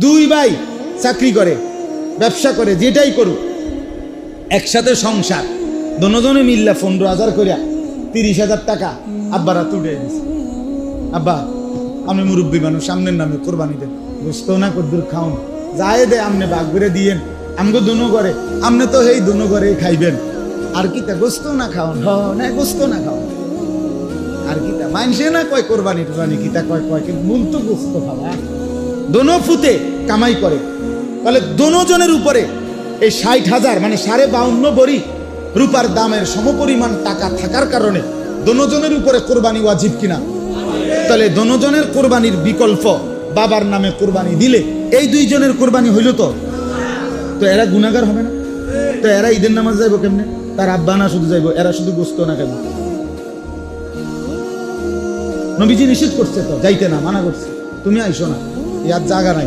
দুই ভাই চাকরি করে, ব্যবসা করে, যেটাই করুক, একসাথে সংসার, দোনোজনে মিল্লা 15,000 করিয়া 30,000 টাকা আব্বারা তুলে দিছে। আব্বা আমি মুরব্বী মানুষ, সামনের নামে কোরবানি দেন, গোস্ত না কদ্দুর খাওন, যায় দে আমনে ভাগ করে দিয়েন, আমগো দুনো করে, আমনে তো এই দুনো করে খাইবেন, আর কি তা গোস্ত না খাওন, না গোস্ত না খাওন, আর কি তা মানসে না কয় কোরবানি টোরবানি কি তা কয় কয়, কিন্তু মূল তো গোস্ত খাওয়া। দোনো ফুতে কামাই করে, তাহলে দোনোজনের উপরে এই 60,000 মানে 52.5 ভরি রূপার দামের সমপরিমাণ টাকা থাকার কারণে দোনোজনের উপরে কোরবানি ওয়াজিব কিনা? তাহলে দোনোজনের কোরবানির বিকল্প বাবার নামে কোরবানি দিলে এই দুইজনের কোরবানি হইল, তো এরা গুনাহগার হবে না? তো এরা ঈদের নামাজ যাইব কেমনে? তার আব্বা না শুধু যাইব, এরা শুধু গোস্ত না খাইব? নবীজি নিষেধ করছে, তো যাইতে না, মানা করছে, তুমি আইসো না, ইয়ার জায়গা নাই।